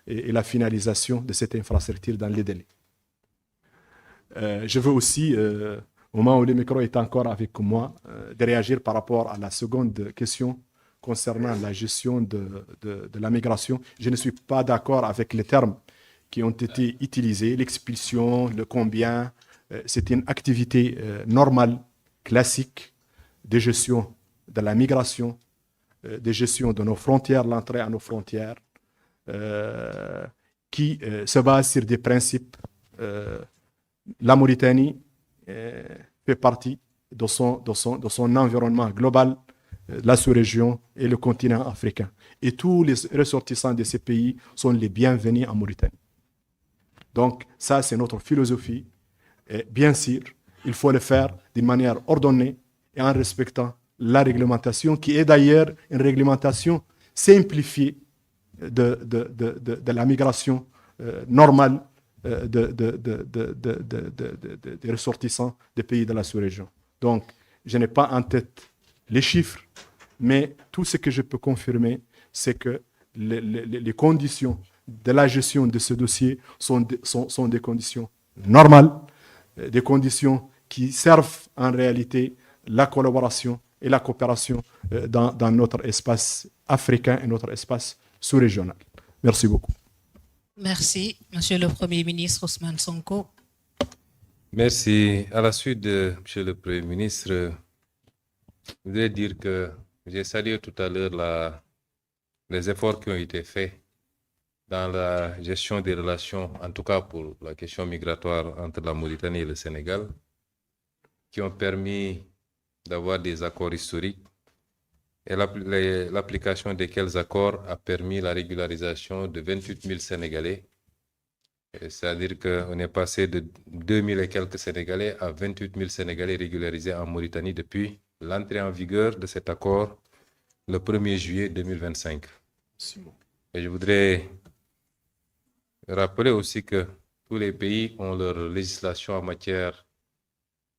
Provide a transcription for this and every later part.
et la finalisation de cette infrastructure dans les délais. Je veux aussi, au moment où le micro est encore avec moi, de réagir par rapport à la seconde question concernant la gestion de la migration. Je ne suis pas d'accord avec les termes qui ont été utilisés, l'expulsion, le combien. C'est une activité normale, classique, de gestion de la migration, de gestion de nos frontières, l'entrée à nos frontières, qui se base sur des principes. La Mauritanie fait partie de son environnement global, la sous-région et le continent africain. Et tous les ressortissants de ces pays sont les bienvenus en Mauritanie. Donc ça, c'est notre philosophie. Et bien sûr, il faut le faire d'une manière ordonnée et en respectant la réglementation, qui est d'ailleurs une réglementation simplifiée de la migration normale des ressortissants des pays de la sous-région. Donc, je n'ai pas en tête les chiffres, mais tout ce que je peux confirmer, c'est que les conditions de la gestion de ce dossier sont des conditions normales, des conditions qui servent en réalité la collaboration et la coopération dans notre espace africain et notre espace sous-régional. Merci beaucoup. Merci, Monsieur le Premier ministre Ousmane Sonko. Merci. À la suite de Monsieur le Premier ministre, je voudrais dire que j'ai salué tout à l'heure les efforts qui ont été faits dans la gestion des relations, en tout cas pour la question migratoire entre la Mauritanie et le Sénégal, qui ont permis d'avoir des accords historiques et l'application desquels accords a permis la régularisation de 28 000 Sénégalais. C'est-à-dire qu'on est passé de 2 000 et quelques Sénégalais à 28 000 Sénégalais régularisés en Mauritanie depuis l'entrée en vigueur de cet accord le 1er juillet 2025. Et je voudrais rappeler aussi que tous les pays ont leur législation en matière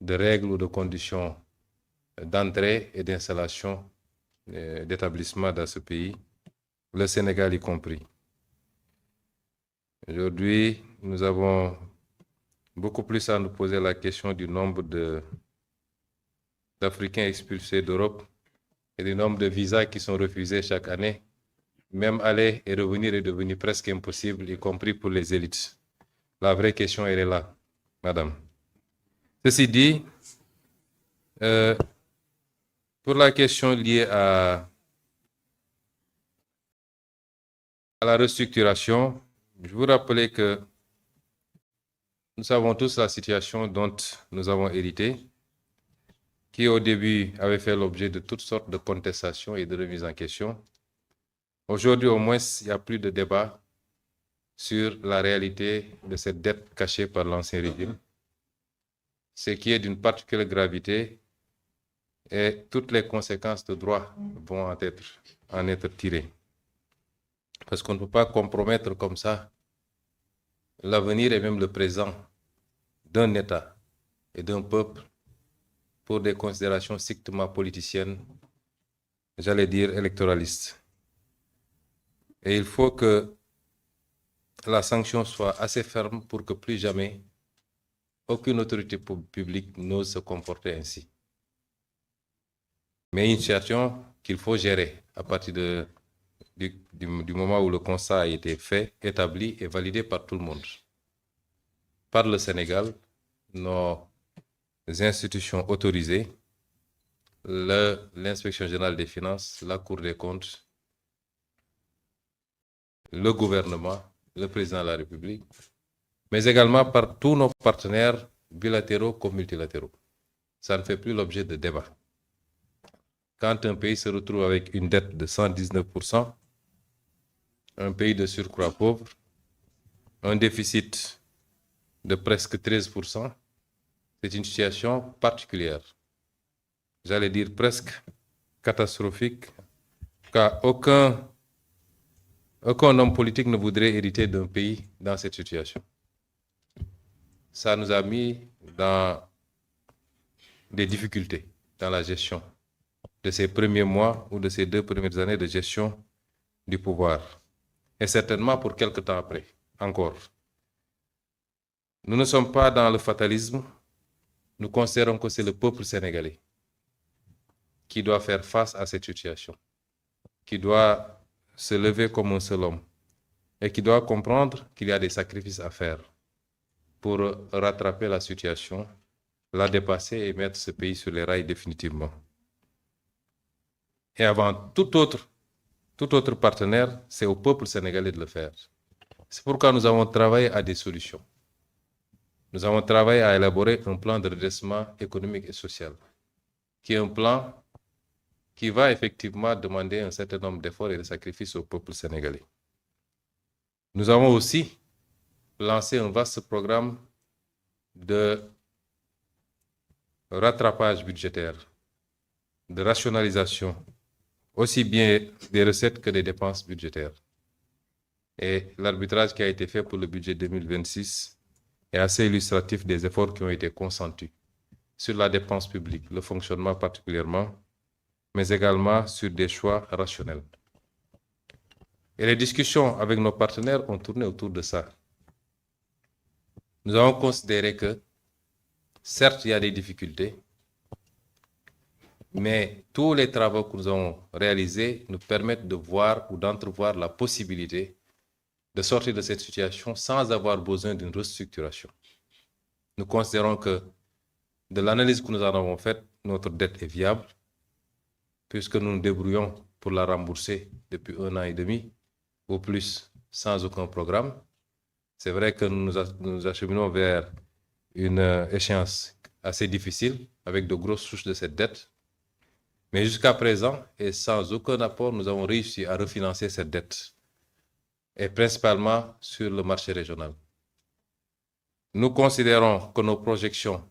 de règles ou de conditions d'entrée et d'installation d'établissements dans ce pays, le Sénégal y compris. Aujourd'hui, nous avons beaucoup plus à nous poser la question du nombre d'Africains expulsés d'Europe et du nombre de visas qui sont refusés chaque année. Même aller et revenir est devenu presque impossible, y compris pour les élites. La vraie question, elle est là, madame. Ceci dit, pour la question liée à la restructuration, je vous rappelle que nous savons tous la situation dont nous avons hérité, qui au début avait fait l'objet de toutes sortes de contestations et de remises en question. Aujourd'hui, au moins, il n'y a plus de débat sur la réalité de cette dette cachée par l'ancien régime, ce qui est d'une particulière gravité, et toutes les conséquences de droit vont en être tirées. Parce qu'on ne peut pas compromettre comme ça l'avenir et même le présent d'un État et d'un peuple pour des considérations strictement politiciennes, j'allais dire électoralistes. Et il faut que la sanction soit assez ferme pour que plus jamais aucune autorité publique n'ose se comporter ainsi. Mais une situation qu'il faut gérer à partir du moment où le constat a été fait, établi et validé par tout le monde. Par le Sénégal, nos institutions autorisées, l'inspection générale des finances, la Cour des comptes, le gouvernement, le président de la République, mais également par tous nos partenaires bilatéraux comme multilatéraux. Ça ne fait plus l'objet de débat. Quand un pays se retrouve avec une dette de 119%, un pays de surcroît pauvre, un déficit de presque 13%, c'est une situation particulière. J'allais dire presque catastrophique, car aucun homme politique ne voudrait hériter d'un pays dans cette situation. Ça nous a mis dans des difficultés dans la gestion de ces premiers mois ou de ces 2 premières années de gestion du pouvoir. et certainement pour quelque temps après, encore. Nous ne sommes pas dans le fatalisme, nous considérons que c'est le peuple sénégalais qui doit faire face à cette situation, qui doit se lever comme un seul homme et qui doit comprendre qu'il y a des sacrifices à faire pour rattraper la situation, la dépasser et mettre ce pays sur les rails définitivement. Et avant tout autre partenaire, c'est au peuple sénégalais de le faire. C'est pourquoi nous avons travaillé à des solutions. Nous avons travaillé à élaborer un plan de redressement économique et social, qui est un plan qui va effectivement demander un certain nombre d'efforts et de sacrifices au peuple sénégalais. Nous avons aussi lancé un vaste programme de rattrapage budgétaire, de rationalisation, aussi bien des recettes que des dépenses budgétaires. Et l'arbitrage qui a été fait pour le budget 2026 est assez illustratif des efforts qui ont été consentis sur la dépense publique, le fonctionnement particulièrement, mais également sur des choix rationnels. Et les discussions avec nos partenaires ont tourné autour de ça. Nous avons considéré que, certes, il y a des difficultés, mais tous les travaux que nous avons réalisés nous permettent de voir ou d'entrevoir la possibilité de sortir de cette situation sans avoir besoin d'une restructuration. Nous considérons que, de l'analyse que nous en avons faite, notre dette est viable, puisque nous nous débrouillons pour la rembourser depuis 1 an et demi, au plus, sans aucun programme. C'est vrai que nous nous acheminons vers une échéance assez difficile, avec de grosses souches de cette dette. Mais jusqu'à présent, et sans aucun apport, nous avons réussi à refinancer cette dette, et principalement sur le marché régional. Nous considérons que nos projections,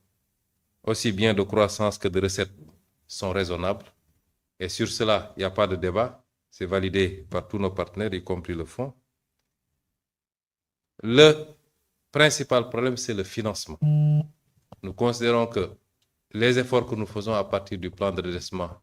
aussi bien de croissance que de recettes, sont raisonnables. Et sur cela, il n'y a pas de débat. C'est validé par tous nos partenaires, y compris le fonds. Le principal problème, c'est le financement. Nous considérons que les efforts que nous faisons à partir du plan de redressement